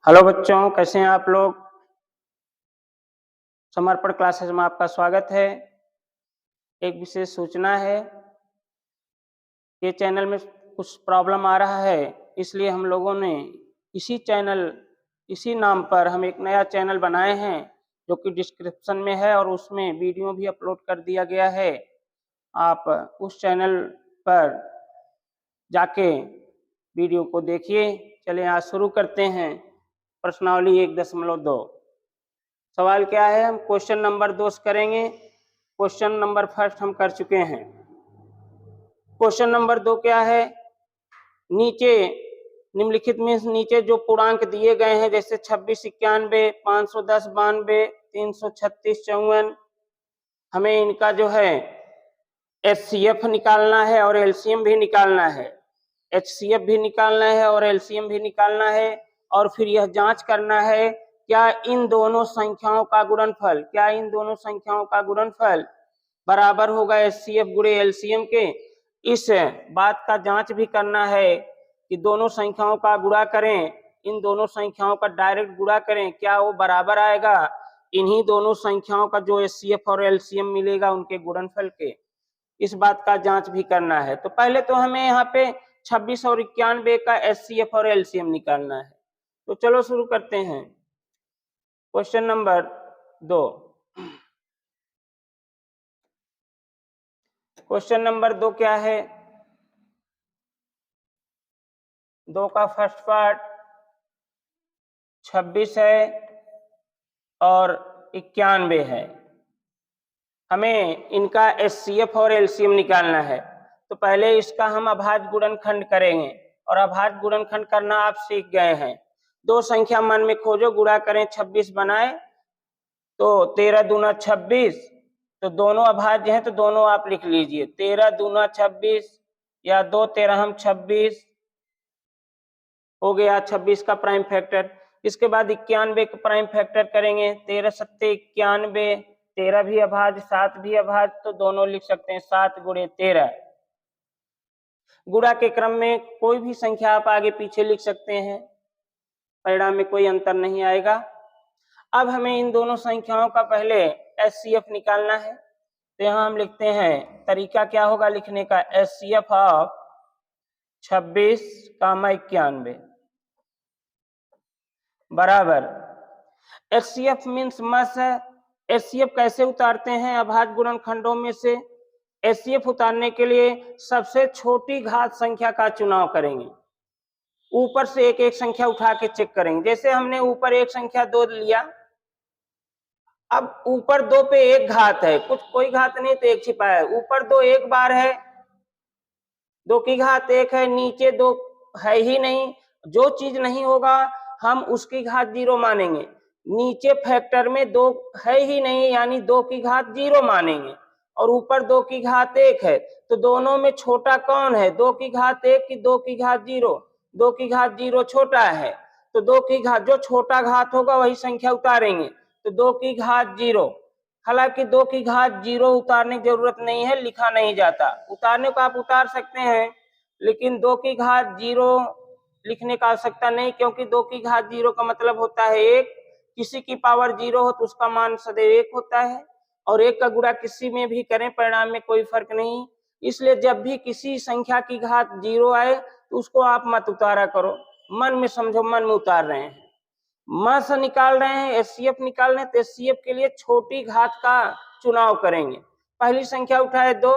Hello बच्चों, कैसे हैं आप लोग। समर्पण क्लासेस में आपका स्वागत है। एक विशेष सूचना है कि चैनल में कुछ प्रॉब्लम आ रहा है, इसलिए हम लोगों ने इसी नाम पर हम एक नया चैनल बनाए हैं जो कि डिस्क्रिप्शन में है और उसमें वीडियो भी अपलोड कर दिया गया है। आप उस चैनल पर जाके वीडियो को देखिए। चलिए आज शुरू करते हैं। प्रश्नावली 1.2 सवाल क्या है, हम क्वेश्चन नंबर 2 करेंगे। क्वेश्चन नंबर फर्स्ट हम कर चुके हैं। क्वेश्चन नंबर 2 क्या है, नीचे निम्नलिखित में नीचे जो पूर्णांक दिए गए हैं जैसे 26, 91, 510, 92, 336, 54, हमें इनका जो है HCF निकालना है और LCM भी निकालना है। HCF भी निकालना है और LCM भी निकालना है और फिर यह जांच करना है क्या इन दोनों संख्याओं का गुणनफल बराबर होगा HCF गुणे LCM के। इस बात का जांच भी करना है कि दोनों संख्याओं का गुणा करें, इन दोनों संख्याओं का डायरेक्ट गुणा करें, क्या वो बराबर आएगा इन्हीं दोनों संख्याओं का जो HCF और LCM मिलेगा उनके गुणनफल के। इस बात का जांच भी करना है। तो पहले तो हमें यहाँ पे 26 और 91 का HCF और LCM निकालना है। तो चलो शुरू करते हैं। Question number 2। क्वेश्चन नंबर 2 क्या है, 2 का फर्स्ट पार्ट 26 है और 91 है। हमें इनका HCF और LCM निकालना है। तो पहले इसका हम अभाज्य गुणनखंड करेंगे और अभाज्य गुणनखंड करना आप सीख गए हैं। दो संख्या मन में खोजो, गुणा करें, 26 बनाए तो 13 दूना 26, तो दोनों अभाज्य हैं तो दोनों आप लिख लीजिए। 13 दूना 26 या 2 13 26 हो गया 26 का प्राइम फैक्टर। इसके बाद 91 का प्राइम फैक्टर करेंगे, 13 सत्ते 91, 13 भी अभाज्य 7 भी अभाज्य, तो दोनों लिख सकते हैं 7 गुणे 13। गुणा के क्रम में कोई भी संख्या आप आगे पीछे लिख सकते हैं, परिणाम में कोई अंतर नहीं आएगा। अब हमें इन दोनों संख्याओं का पहले HCF निकालना है। तो यहां हम लिखते हैं, तरीका क्या होगा लिखने का, HCF ऑफ 26, 91 बराबर HCF मीन्स मस है। HCF कैसे उतारते हैं अभाज्य गुणनखंडों में से। HCF उतारने के लिए सबसे छोटी घात संख्या का चुनाव करेंगे, ऊपर से एक एक संख्या उठा के चेक करेंगे। जैसे हमने ऊपर एक संख्या 2 लिया, अब ऊपर 2 पे एक घात है, कुछ कोई घात नहीं तो एक छिपा है। ऊपर 2 एक बार है, 2 की घात 1 है, नीचे 2 है ही नहीं। जो चीज नहीं होगा हम उसकी घात 0 मानेंगे। नीचे फैक्टर में 2 है ही नहीं यानी 2 की घात 0 मानेंगे और ऊपर 2 की घात 1 है। तो दोनों में छोटा कौन है, 2 की घात 1 की 2 की घात 0। 2 की घात 0 छोटा है, तो 2 की घात जो छोटा घात होगा वही संख्या उतारेंगे। तो 2 की घात 0, हालांकि 2 की घात 0 उतारने की जरूरत नहीं है, लिखा नहीं जाता। उतारने को आप उतार सकते हैं लेकिन 2 की घात 0 लिखने का आवश्यकता नहीं, क्योंकि 2 की घात 0 का मतलब होता है 1। किसी की पावर 0 हो तो उसका मान सदैव 1 होता है और 1 का गुणा किसी में भी करें परिणाम में कोई फर्क नहीं। इसलिए जब भी किसी संख्या की घात 0 आए तो उसको आप मत उतारा करो, मन में समझो मन में उतार रहे हैं। मास निकाल रहे हैं, HCF निकाल रहे हैं, तो HCF के लिए छोटी घात का चुनाव करेंगे। पहली संख्या उठाए 2,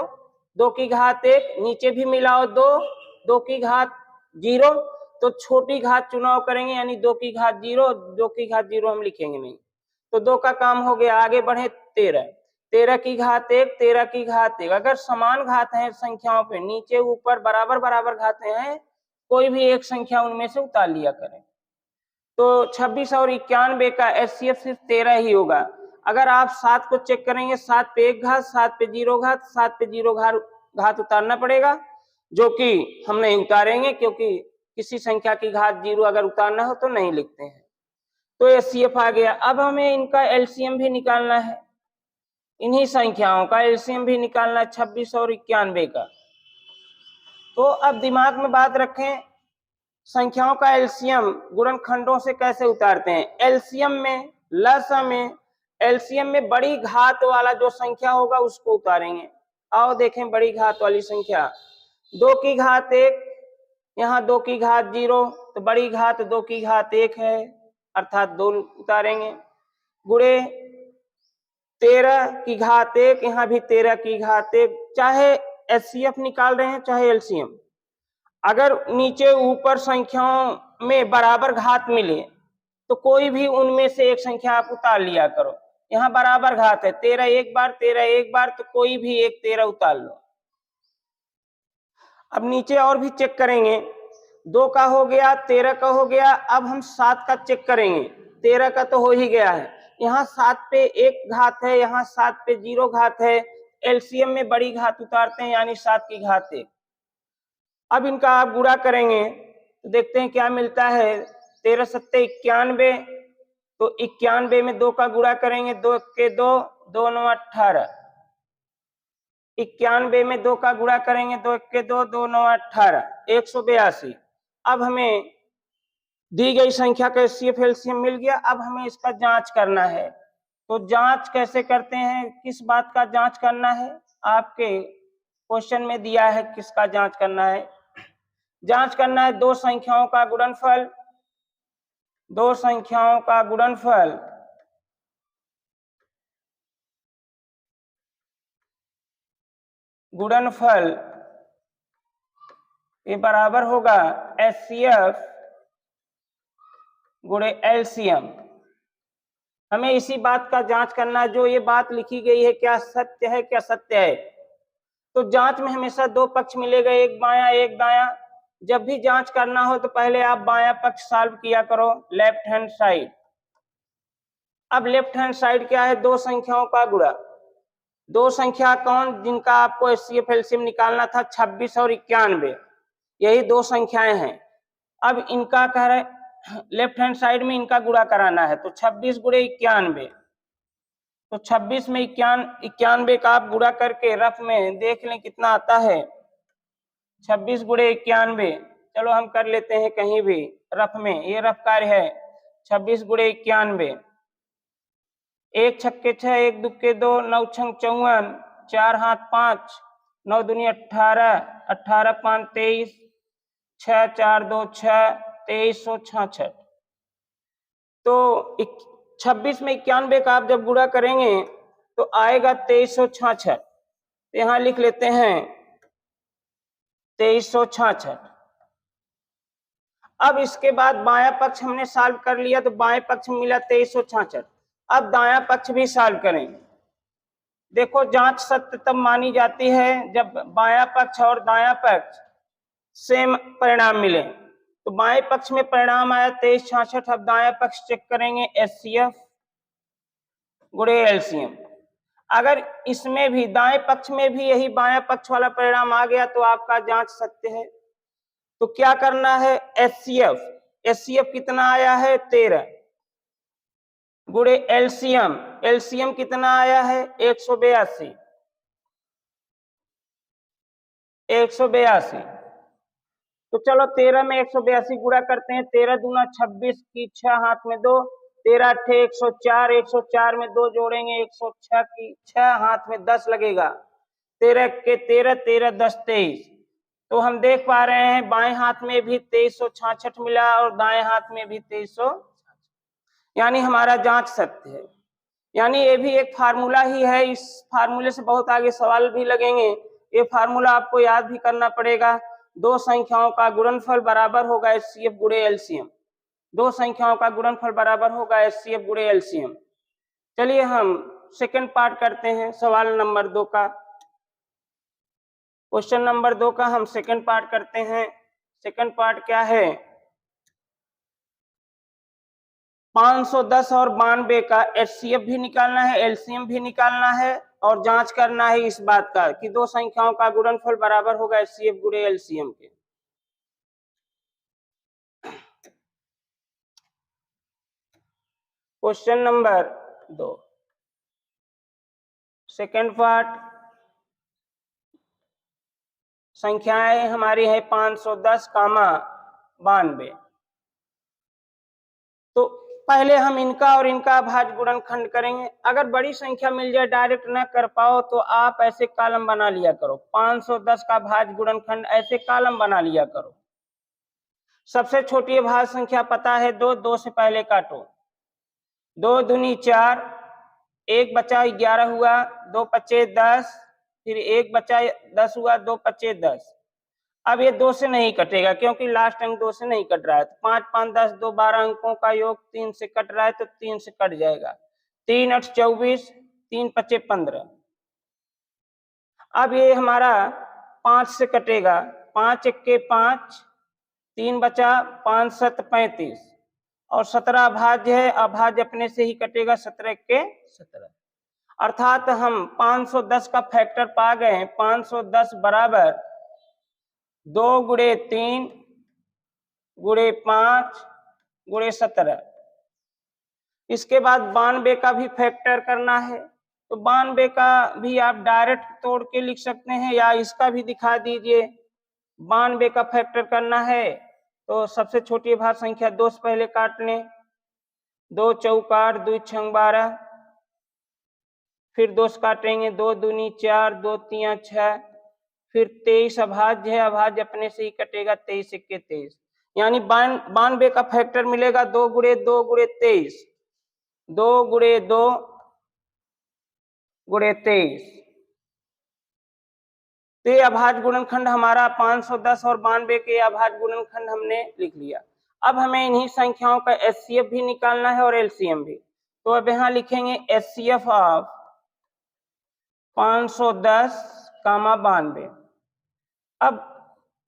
2 की घात 1, नीचे भी मिलाओ 2, 2 की घात 0, तो छोटी घात चुनाव करेंगे यानी 2 की घात 0, 2 की घात 0 हम लिखेंगे नहीं। तो 2 का काम हो गया। आगे बढ़े 13, 13 की घात 1, 13 की घात 1। अगर समान घात है संख्याओं पे, नीचे ऊपर बराबर बराबर घातें हैं, कोई भी एक संख्या उनमें से उतार लिया करें। तो 26 और 91 का HCF सिर्फ 13 ही होगा। अगर आप 7 को चेक करेंगे, 7 पे 1 घात, 7 पे 0 घात, 7 पे 0 घात उतारना पड़ेगा, जो कि हम नहीं उतारेंगे क्योंकि किसी संख्या की घात 0 अगर उतारना हो तो नहीं लिखते हैं। तो HCF आ गया। अब हमें इनका LCM भी निकालना है, इन्हीं संख्याओं का LCM भी निकालना है 26 और 91 का। तो अब दिमाग में बात रखें, संख्याओं का एलसीएम गुणनखंडों से कैसे उतारते हैं। एलसीएम में, लसम में, एलसीएम में बड़ी घात वाला जो संख्या होगा उसको उतारेंगे। आओ देखें बड़ी घात वाली संख्या, 2 की घात 1, यहाँ 2 की घात 0, तो बड़ी घात 2 की घात 1 है, अर्थात 2 उतारेंगे। गुणे 13 की घात 1, यहाँ भी 13 की घात 1। चाहे एचसीएफ निकाल रहे हैं चाहे एलसीएम, अगर नीचे ऊपर संख्याओं में बराबर घात मिले तो कोई भी उनमें से एक संख्या आप उतार लिया करो। यहाँ बराबर घात है, 13 एक बार, 13 एक बार, तो कोई भी एक 13 उतार लो। अब नीचे और भी चेक करेंगे, 2 का हो गया, 13 का हो गया, अब हम 7 का चेक करेंगे। 13 का तो हो ही गया है, यहाँ 7 पे 1 घात है, यहाँ 7 पे 0 घात है। एलसीएम में बड़ी घात उतारते हैं, यानी 7 की घात 1। अब इनका आप गुणा करेंगे तो देखते हैं क्या मिलता है। 13 सत्ते 91, तो 91 में 2 का गुणा करेंगे, 2 के 2, 2 9 18। 91 में 2 का गुणा करेंगे, 2 के 2, 2 9 18, 182। अब हमें दी गई संख्या का एचसीएफ एलसीएम मिल गया। अब हमें इसका जांच करना है, तो जांच कैसे करते हैं, किस बात का जांच करना है, आपके क्वेश्चन में दिया है किसका जांच करना है। जांच करना है दो संख्याओं का गुणनफल, दो संख्याओं का गुणनफल ये बराबर होगा एचसीएफ गुणे एलसीएम। हमें इसी बात का जांच करना है, जो ये बात लिखी गई है क्या सत्य है, क्या सत्य है। तो जांच में हमेशा दो पक्ष मिलेगा, एक बायां एक दायां। जब भी जांच करना हो तो पहले आप बायां पक्ष सॉल्व किया करो, लेफ्ट हैंड साइड। अब लेफ्ट हैंड साइड क्या है, दो संख्याओं का गुणा। दो संख्या कौन, जिनका आपको एचसीएफ एलसीएम निकालना था, 26 और 91, यही दो संख्याएं हैं। अब इनका कह रहे लेफ्ट हैंड साइड में इनका गुणा कराना है, तो 26 गुणे 91, तो 26 में 91 का आप गुणा करके रफ में देख लें कितना आता है। 26 गुणे 91, चलो हम कर लेते हैं कहीं भी रफ में, ये रफ कार्य है। 26 गुणे 91, 1 छक्के 6, 1 दुक्के 2, 9 छंग 54, 4 हाथ 5, 9 दूनी 18, 18 5 23, 6 4 2 6, 2366। तो 26 में 91 का आप जब गुणा करेंगे तो आएगा 2366, तो यहां लिख लेते हैं 2366। अब इसके बाद बायां पक्ष हमने सॉल्व कर लिया, तो बाएं पक्ष में मिला 2366। अब दायां पक्ष भी सॉल्व करें। देखो जांच सत्य तब मानी जाती है जब बायां पक्ष और दायां पक्ष सेम परिणाम मिले। तो बाएं पक्ष में परिणाम आया 2366। अब दायां पक्ष चेक करेंगे, एचसीएफ गुणे एलसीएम। अगर इसमें भी दाएं पक्ष में भी यही बायां पक्ष वाला परिणाम आ गया तो आपका जांच सत्य है। तो क्या करना है, एचसीएफ कितना आया है 13, गुणे एलसीएम कितना आया है 182, 182। तो चलो 13 में 182 गुणा करते हैं। 13 दूना 26 की 6 हाथ में 2, 13 अट्ठे 104, 104 में 2 जोड़ेंगे 106 की 6 हाथ में 10 लगेगा, 13 के 13, 13 10 23। तो हम देख पा रहे हैं बाएं हाथ में भी 2366 मिला और दाएं हाथ में भी 2300, यानी हमारा जांच सत्य है। यानी ये भी एक फार्मूला ही है, इस फार्मूले से बहुत आगे सवाल भी लगेंगे। ये फार्मूला आपको याद भी करना पड़ेगा। दो संख्याओं का गुणनफल बराबर होगा एचसीएफ गुणे एलसीएम। दो संख्याओं का गुणनफल बराबर होगा एचसीएफ गुणे एलसीएम। चलिए हम सेकंड पार्ट करते हैं, सवाल नंबर 2 का। क्वेश्चन नंबर 2 का हम सेकंड पार्ट करते हैं। सेकंड पार्ट क्या है, 510 और 92 का एचसीएफ भी निकालना है, एलसीएम भी निकालना है और जांच करना है इस बात का कि दो संख्याओं का गुणनफल बराबर होगा एचसीएफ गुणे एलसीएम के। Question number 2 second part. संख्याएं हमारी है 510 कामा 92। तो पहले हम इनका और इनका अभाज्य गुणनखंड करेंगे। अगर बड़ी संख्या मिल जाए डायरेक्ट ना कर पाओ तो आप ऐसे कॉलम बना लिया करो, 510 का अभाज्य गुणनखंड ऐसे कॉलम बना लिया करो। सबसे छोटी अभाज्य संख्या पता है 2, 2 से पहले काटो, 2 दूनी 4, 1 बचा 11 हुआ, 2 पच्चे 10, फिर 1 बचा 10 हुआ, 2 पच्चे 10। अब ये 2 से नहीं कटेगा क्योंकि लास्ट अंक 2 से नहीं कट रहा है। तो 5 5 10 2 12 अंकों का योग 3 से कट रहा है तो 3 से कट जाएगा। 3 8 24, 3 पच्चे 15। अब ये हमारा 5 से कटेगा, 5 एक्के 5, 3 बचा, 5 7 35 और 17 अभाज्य है, अभाज्य अपने से ही कटेगा, 17 एक्के 17। अर्थात हम 510 का फैक्टर पा गए हैं। 510 बराबर 2 गुणे 3 गुणे 5 गुणे 17। इसके बाद 92 का भी फैक्टर करना है, तो 92 का भी आप डायरेक्ट तोड़ के लिख सकते हैं या इसका भी दिखा दीजिए। 92 का फैक्टर करना है तो सबसे छोटी अभाज्य संख्या 2 से पहले काट लें, 2 चौका 8, 2 छंग 12, फिर 2 से काटेंगे, 2 दूनी 4, 2 तिया 6, फिर 23 अभाज्य है, अभाज्य अपने से ही कटेगा, 23 एक्के 23, यानी 92 का फैक्टर मिलेगा 2 गुणे 2 गुणे 23, 2 गुणे 2 गुणे 23। तो ये अभाज्य गुणनखंड हमारा 510 और 92 के अभाज्य गुणनखंड हमने लिख लिया। अब हमें इन्हीं संख्याओं का एचसीएफ भी निकालना है और एलसीएम भी। तो अब यहाँ लिखेंगे एचसीएफ ऑफ 510, 92। अब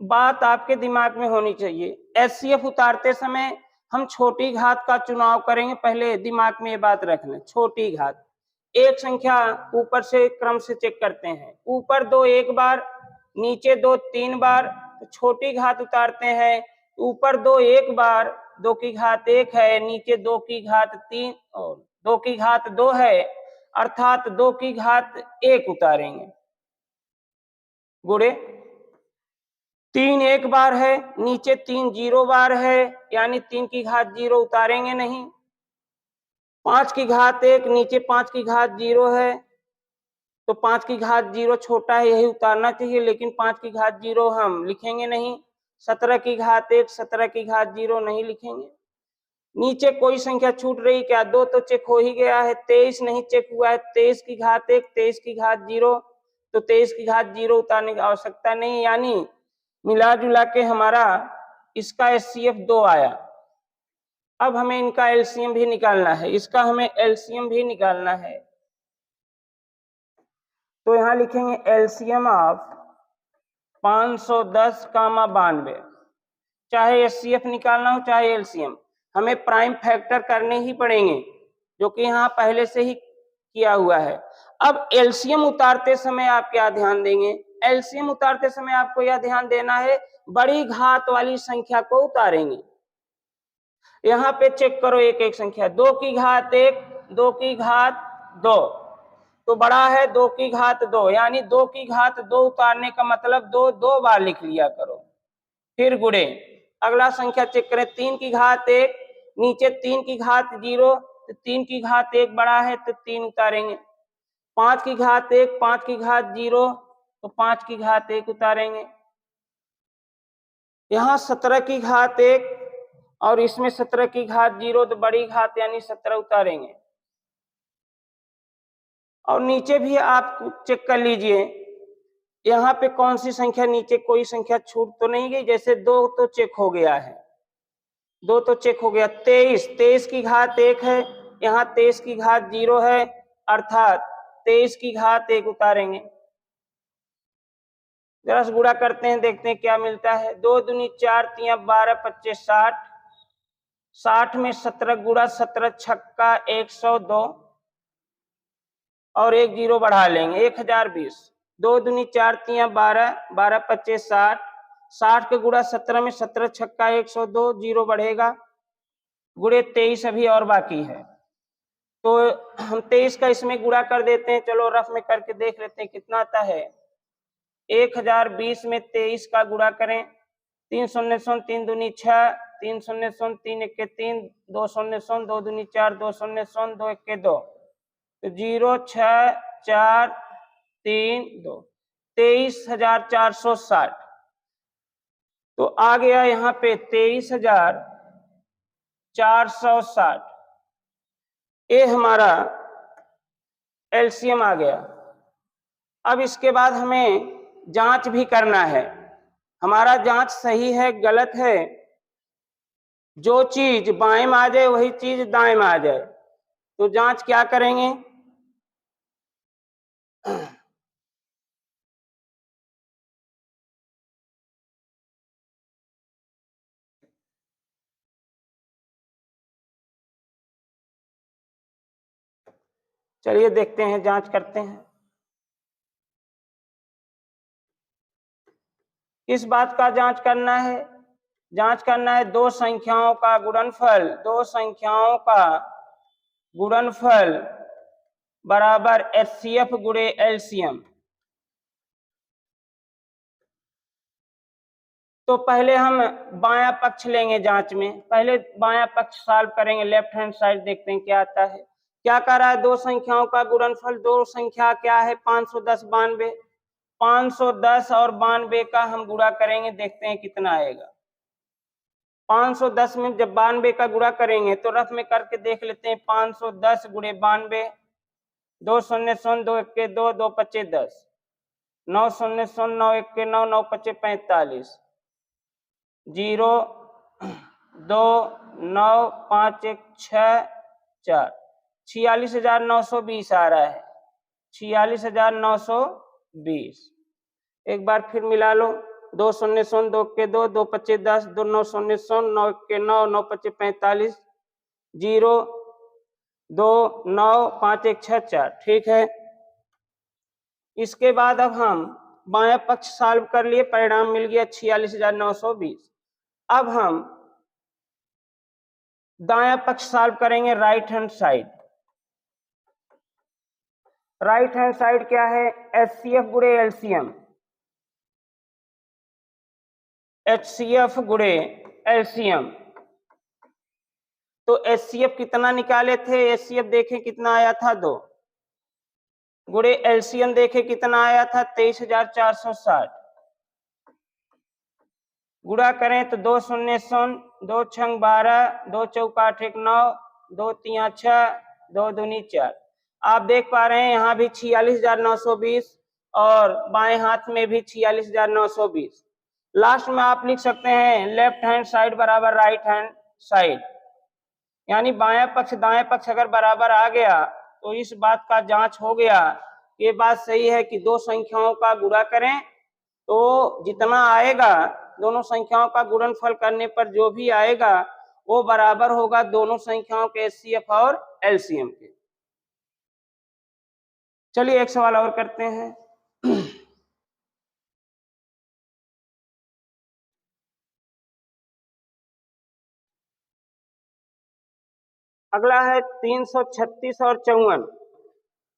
बात आपके दिमाग में होनी चाहिए, एचसीएफ उतारते समय हम छोटी घात का चुनाव करेंगे। पहले दिमाग में ये बात रखना, छोटी घात। एक संख्या ऊपर से क्रम से चेक करते हैं, ऊपर 2 एक बार, नीचे 2 3 बार, तो छोटी घात उतारते हैं। ऊपर 2 एक बार, 2 की घात 1 है, नीचे 2 की घात 3 और 2 की घात 2 है, अर्थात 2 की घात 1 उतारेंगे, गुणे 3 एक बार है, नीचे 3 0 बार है, यानी 3 की घात 0 उतारेंगे नहीं। 5 की घात 1, नीचे 5 की घात 0 है, तो 5 की घात 0 छोटा है, यही उतारना चाहिए, लेकिन 5 की घात 0 हम लिखेंगे नहीं। 17 की घात 1, 17 की घात 0 नहीं लिखेंगे। नीचे कोई संख्या छूट रही क्या? 2 तो चेक हो ही गया है, 23 नहीं चेक हुआ है, 23 की घात 1, 23 की घात 0, तो 23 की घात 0 उतारने की आवश्यकता नहीं, यानी मिला जुला के हमारा इसका एचसीएफ 2 आया। अब हमें इनका एलसीएम भी निकालना है, इसका हमें एलसीएम भी निकालना है। तो यहां लिखेंगे एलसीएम ऑफ 510, 92। चाहे एचसीएफ निकालना हो चाहे एलसीएम, हमें प्राइम फैक्टर करने ही पड़ेंगे, जो कि यहाँ पहले से ही किया हुआ है। अब एलसीएम उतारते समय आप क्या ध्यान देंगे? एलसीएम उतारते समय आपको यह ध्यान देना है, बड़ी घात वाली संख्या को उतारेंगे। यहाँ पे चेक करो एक एक संख्या, 2 की घात 1, 2 की घात 2, तो बड़ा है 2 की घात 2, यानी 2 की घात 2 उतारने का मतलब 2 2 बार लिख लिया करो। फिर गुणे, अगला संख्या चेक करें, 3 की घात 1, नीचे 3 की घात 0, तो 3 की घात 1 बड़ा है तो 3 उतारेंगे। 5 की घात 1, 5 की घात 0, तो 5 की घात 1 उतारेंगे। यहाँ 17 की घात 1 और इसमें 17 की घात 0, तो बड़ी घात यानी 17 उतारेंगे। और नीचे भी आप चेक कर लीजिए, यहाँ पे कौन सी संख्या, नीचे कोई संख्या छूट तो नहीं गई, जैसे 2 तो चेक हो गया है, 2 तो चेक हो गया। 23 की घात 1 है, यहाँ 23 की घात 0 है, अर्थात 23 की घात 1 उतारेंगे। जरा से गुणा करते हैं, देखते हैं क्या मिलता है। 2 दूनी 4, तिया 12, 25 60, 60 में 17 गुणा 17 छक्का 102 और 1 0 बढ़ा लेंगे, 1020। 2 दूनी 4, तिया 12, 12 25 60, 60 के गुणा 17 में 17 छक्का 102, 0 बढ़ेगा, गुणे 23 अभी और बाकी है, तो हम 23 का इसमें गुणा कर देते हैं। चलो रफ में करके देख लेते हैं कितना आता है। 1020 में 23 का गुणा करें 3 शून्य शून्य 3 दूनी 6, 3 शून्य शून्य 3 इक्के 3, 2 शून्य शून्य 2 दूनी 4, 2 शून्य शून्य 2 इक्के 2, तो 0 6 4 3 2, 23,460। तो आ गया यहाँ पे 23,460, ये हमारा एलसीएम आ गया। अब इसके बाद हमें जांच भी करना है, हमारा जांच सही है गलत है। जो चीज बाएं में आ जाए वही चीज दाएं में आ जाए। तो जांच क्या करेंगे, चलिए देखते हैं, जांच करते हैं। किस बात का जांच करना है, जांच करना है दो संख्याओं का गुणनफल, दो संख्याओं का गुणनफल बराबर एचसीएफ गुणे एलसीएम। तो पहले हम बायां पक्ष लेंगे जांच में, पहले बायां पक्ष सॉल्व करेंगे, लेफ्ट हैंड साइड देखते हैं क्या आता है। क्या कर रहा है, दो संख्याओं का गुणनफल, दो संख्या क्या है 510 92, 510 और 92 का हम गुणा करेंगे, देखते हैं कितना आएगा। 510 में जब 92 का गुणा करेंगे तो रफ में करके देख लेते हैं, 510 गुणे 92, 2 शून्य शून्य 2 इक्के 2, 2 पच्चे 10, 9 शून्य शून्य 9 इक्के 9, 9 पच्चे 45, 0 2 9 5 1 6 4, 46,920 आ रहा है, 46,920। एक बार फिर मिला लो, 2 शून्य शून्य 2 के 2, 2 पच्चे 10, 2 9 शून्य शून्य 9 के 9, 9 पच्चे 45, 0 2 9 5 1 6 4। ठीक है, इसके बाद अब हम बायां पक्ष सॉल्व कर लिए, परिणाम मिल गया 46,920। अब हम दायां पक्ष सॉल्व करेंगे, right hand side. Right hand side क्या है, एचसीएफ गुणे एलसीएम, एचसीएफ गुणे एलसीएम। तो एचसीएफ कितना निकाले थे, एचसीएफ देखें कितना आया था 2, गुणे एलसीएम देखें कितना आया था 23,460। गुणा करें तो 2 शून्य शून्य 2 छंग 12, 2 चौका 8 1 9, 2 तिया 6, 2 दूनी 4। आप देख पा रहे हैं यहाँ भी 46,920 और बाएं हाथ में भी 46,920। लास्ट में आप लिख सकते हैं लेफ्ट हैंड साइड बराबर राइट हैंड साइड, यानी बायां पक्ष दाएं पक्ष अगर बराबर आ गया तो इस बात का जांच हो गया, ये बात सही है कि दो संख्याओं का गुणा करें तो जितना आएगा दोनों संख्याओं का गुणनफल करने पर जो भी आएगा वो बराबर होगा दोनों संख्याओं के एचसीएफ और एलसीएम के। चलिए एक सवाल और करते हैं। अगला है 336 और 54।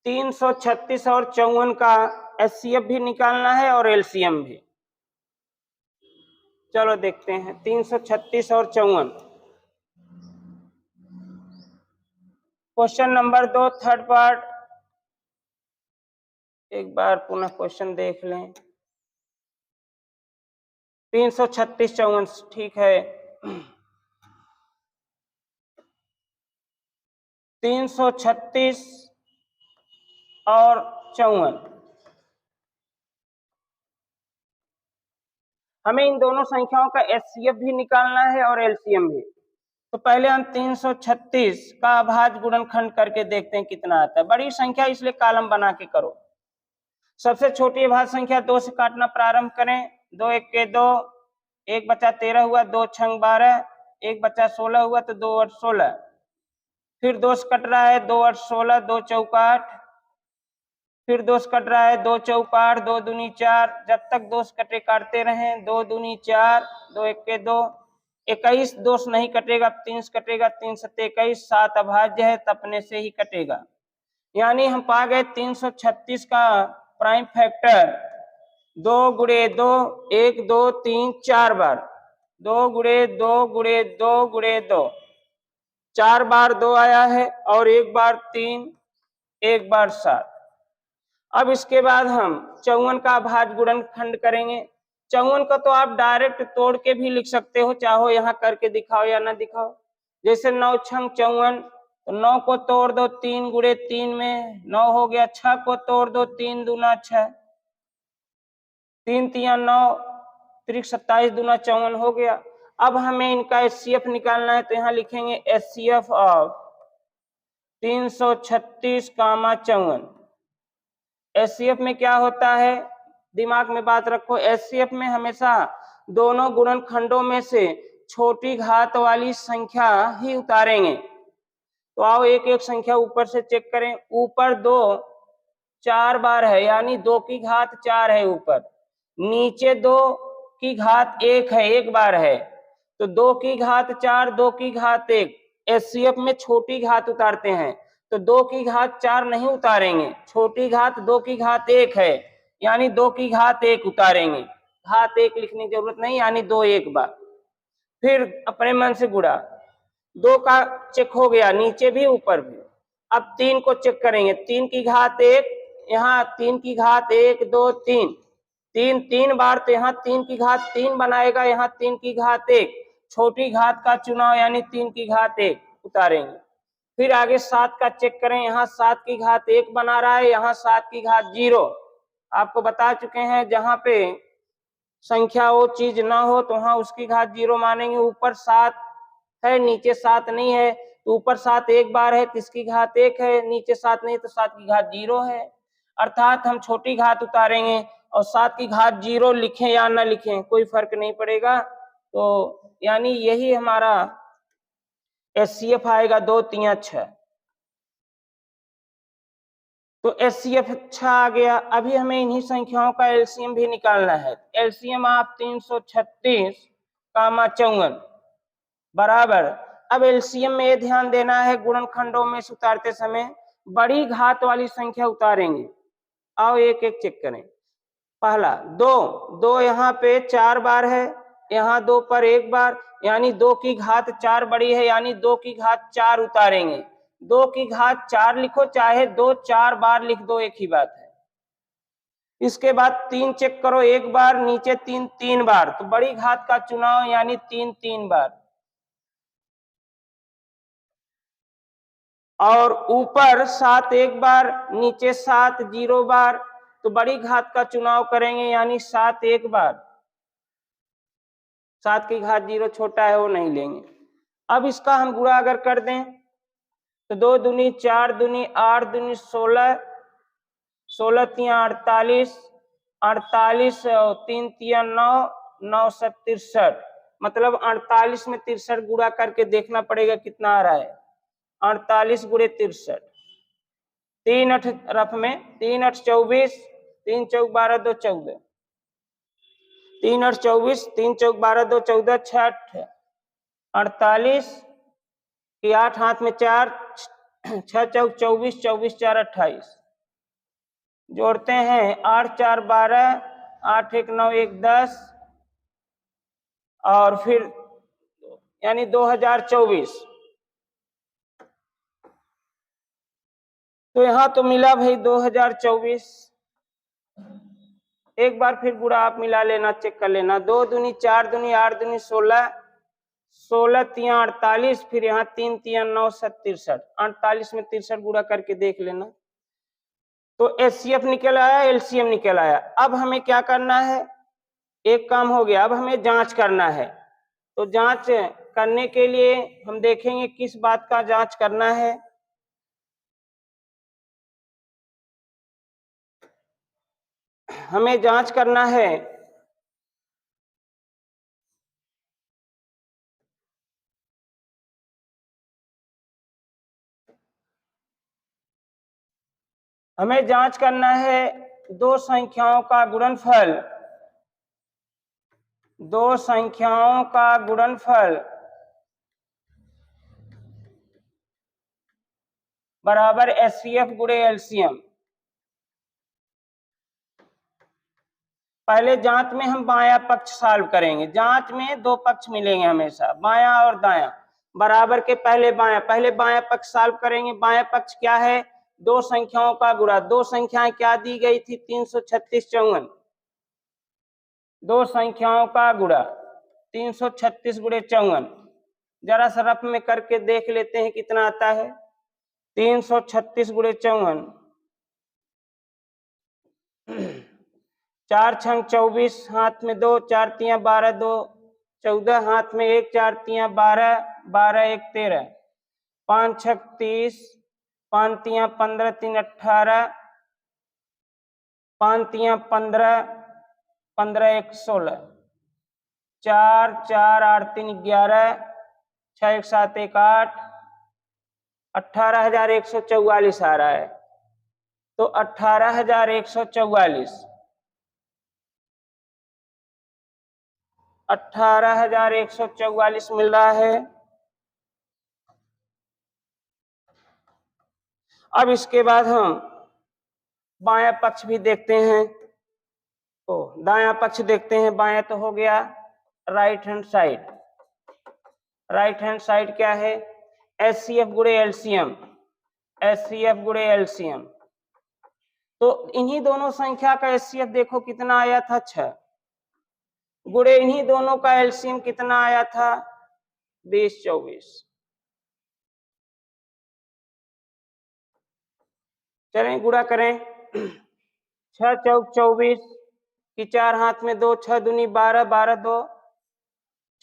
336 और 54 का एचसीएफ भी निकालना है और एलसीएम भी। चलो देखते हैं 336 और 54। क्वेश्चन नंबर 2 थर्ड पार्ट, एक बार पुनः क्वेश्चन देख लें। 336 54, ठीक है। 336 और 54, हमें इन दोनों संख्याओं का एचसीएफ भी निकालना है और एलसीएम भी। तो पहले हम 336 का अभाज्य गुणनखंड करके देखते हैं कितना आता है। बड़ी संख्या इसलिए कॉलम बना के करो। सबसे छोटी अभाज्य संख्या 2 से काटना प्रारंभ करें, 2 1 के 2, 1 बचा 13 हुआ, 2 छंग 12, 1 बचा 16 हुआ तो 2 8 16, फिर 2 से कट रहा है 2 8 16, 2 चौका 8, फिर 2 से कट रहा है 2 चौका 8, 2 दूनी 4, जब तक 2 से कटे काटते रहें, 2 दूनी 4, 2 1 के 2, 21 2 से नहीं कटेगा, 3 से कटेगा, 3 7 21, 7 अभाज्य है तो अपने से ही कटेगा। यानी हम पा गए 336 का प्राइम फैक्टर 2 गुणे 2 1 2 3 4 बार, 2 गुणे 2 गुणे 2 गुणे 2, 4 बार 2 आया है और एक बार 3, एक बार 7। अब इसके बाद हम 54 का भाज्य गुणनखंड करेंगे। 54 का तो आप डायरेक्ट तोड़ के भी लिख सकते हो, चाहो यहाँ करके दिखाओ या ना दिखाओ। जैसे 9 छंग 54, तो 9 को तोड़ दो 3 गुणे 3 में 9 हो गया। 6 को तोड़ दो 3 दूना 6, 3 तिया 9, 27 दूना 54 हो गया। अब हमें इनका एचसीएफ निकालना है, तो यहाँ लिखेंगे एचसीएफ ऑफ 336, 54। एचसीएफ में क्या होता है, दिमाग में बात रखो, एचसीएफ में हमेशा दोनों गुणनखंडों में से छोटी घात वाली संख्या ही उतारेंगे। तो आओ एक एक संख्या ऊपर से चेक करें। ऊपर 2 4 बार है, यानी 2 की घात 4 है ऊपर। नीचे 2 की घात 1 है, एक बार है। तो 2 की घात 4, 2 की घात 1। एचसीएफ में छोटी घात उतारते हैं, तो 2 की घात 4 नहीं उतारेंगे, छोटी घात 2 की घात 1 है, यानी 2 की घात 1 उतारेंगे। घात 1 लिखने की जरूरत नहीं, यानी 2 एक बार। फिर अपने मन से गुणा, 2 का चेक हो गया, नीचे भी ऊपर भी। अब 3 को चेक करेंगे, 3 की घात 1, यहाँ 3 की घात 1 2 3, 3 3 बार, तो यहाँ 3 की घात 3 बनाएगा, यहाँ 3 की घात 1, छोटी घात का चुनाव, यानी 3 की घात 1 उतारेंगे। फिर आगे 7 का चेक करें, यहाँ 7 की घात 1 बना रहा है, यहाँ 7 की घात 0। आपको बता चुके हैं, जहां पे संख्या वो चीज ना हो तो वहां उसकी घात 0 मानेंगे। ऊपर 7 है, नीचे 7 नहीं है, तो ऊपर 7 एक बार है, तो इसकी घात 1 है, नीचे 7 नहीं, तो 7 की घात 0 है। अर्थात हम छोटी घात उतारेंगे, और 7 की घात 0 लिखें या ना लिखें कोई फर्क नहीं पड़ेगा। तो यानी यही हमारा एचसीएफ आएगा 2 3 6। तो एचसीएफ 6 आ गया। अभी हमें इन्हीं संख्याओं का एलसीएम भी निकालना है। एलसीएम आप 336, 54 बराबर। अब एलसीएम में ये ध्यान देना है, गुणनखंडों में से उतारते समय बड़ी घात वाली संख्या उतारेंगे। आओ एक एक चेक करें। पहला 2, 2 यहाँ पे 4 बार है, यहाँ 2 पर एक बार, यानी 2 की घात 4 बड़ी है, यानी 2 की घात 4 उतारेंगे। 2 की घात 4 लिखो, चाहे 2 4 बार लिख दो, एक ही बात है। इसके बाद 3 चेक करो, एक बार, नीचे 3 3 बार, तो बड़ी घात का चुनाव, यानी 3 3 बार। और ऊपर 7 एक बार, नीचे 7 0 बार, तो बड़ी घात का चुनाव करेंगे, यानी 7 एक बार। 7 की घात 0 छोटा है, वो नहीं लेंगे। अब इसका हम गुणा अगर कर दें, तो 2 दूनी 4 दूनी 8 दूनी 16, 16 तिया 48, 48 3 तिया 9, 9 7 63। मतलब 48 में 63 गुणा करके देखना पड़ेगा कितना आ रहा है। 48 गुणे 63, 3 8 रफ में, 3 8 24, 3 चौक 12 2 14, 3 8 24, 3 चौक 12 2 14, 6 48 की 8 हाथ में 4, 6 चौक 24, 24 4 28। जोड़ते हैं, 8 4 12, 8 1 9 1 10, और फिर यानी 2024। तो यहां तो मिला भाई 2024। एक बार फिर गुणा आप मिला लेना, चेक कर लेना। 2 दूनी 4 दूनी 8 दूनी 16, 16 तिया 48, फिर यहाँ 3 तिया 9 7 63, 48 में 63 गुणा करके देख लेना। तो एचसीएफ निकल आया, एलसीएम निकल आया। अब हमें क्या करना है, एक काम हो गया, अब हमें जांच करना है। तो जांच करने के लिए हम देखेंगे किस बात का जांच करना है। हमें जांच करना है हमें जांच करना है दो संख्याओं का गुणनफल, दो संख्याओं का गुणनफल बराबर एचसीएफ गुणे एलसीएम। पहले जांच में हम बायां पक्ष सॉल्व करेंगे। जांच में दो पक्ष मिलेंगे हमेशा, बायां और दायां। बराबर के पहले बायां पक्ष सॉल्व करेंगे। बायां पक्ष क्या है? दो संख्याओं का गुणा। दो संख्याएं क्या दी गई थी? 336 54। दो संख्याओं का गुणा 336 गुणे 54। जरा सा रफ में करके देख लेते हैं कितना आता है। 336 गुणे 54, 4 छंग 24, हाथ में 2, 4 तियां 12, 2 14, हाथ में 1, 4 तियां 12, 12 1 13, 5 छक 30, 5 तियां 15, 3 18, 5 तियां 15, 15 1 16, 4 4 8 3 11, 6 1 7 1 8, 18,144 आ रहा है। तो 18,144, 18,144 मिल रहा है। अब इसके बाद हम बायां पक्ष भी देखते हैं। तो दायां पक्ष देखते हैं। बायां तो हो गया, right hand side. Right hand side क्या है? HCF गुणे एलसीएम, HCF गुणे एलसीएम। तो इन्हीं दोनों संख्या का HCF देखो कितना आया था, 6, गुणे इन्हीं दोनों का एलसीएम कितना आया था, 20 24। चलें गुणा करें। 6 चौक 24 की 4 हाथ में 2, 6 दूनी 12, 12 2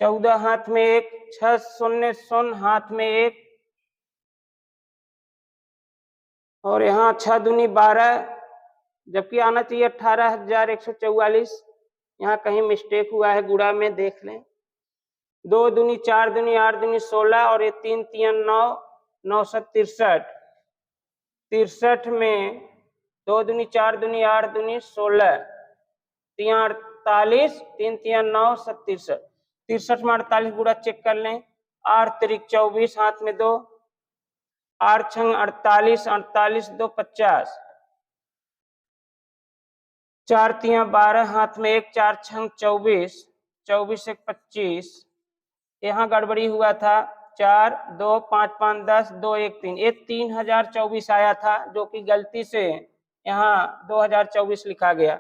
14, हाथ में 1, 6 शून्य शून्य, हाथ में 1, और यहाँ 6 दूनी 12, जबकि आना चाहिए 18,144। यहाँ कहीं मिस्टेक हुआ है, गुणा में देख लें। 2 दूनी 4 दूनी 8 दूनी 16, और ये 3 3 9, 9 63, 63 में 2 दूनी 4 दूनी 8 दूनी 16, 3 48, 3 3 9 67, 63 में 48 गुणा चेक कर लें। 8 3 24, हाथ में 2, 8 छंग 48, 48 2 50, 4 तियां 12, हाथ में 1, 4 छंग 24, 24 1 25। यहाँ गड़बड़ी हुआ था, 4 2 5 5 10 2 1 3, ये 3024 आया था, जो कि गलती से यहाँ 2024 लिखा गया।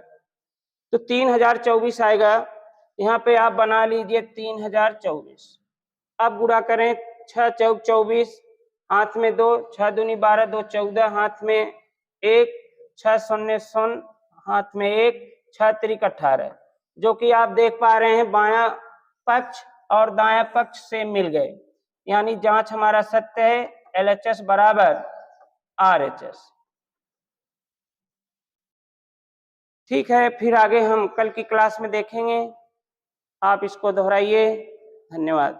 तो 3024 आएगा। यहाँ पे आप बना लीजिए 3024। अब गुणा करें। 6 चौक 24, हाथ में 2, 6 दूनी 12, 2 14, हाथ में 1, 6 शून्य शून्य, हाथ में 1, 6 त्रिक 18, जो कि आप देख पा रहे हैं बायां पक्ष और दायां पक्ष से मिल गए। यानी जांच हमारा सत्य है। LHS बराबर RHS। ठीक है, फिर आगे हम कल की क्लास में देखेंगे। आप इसको दोहराइए। धन्यवाद।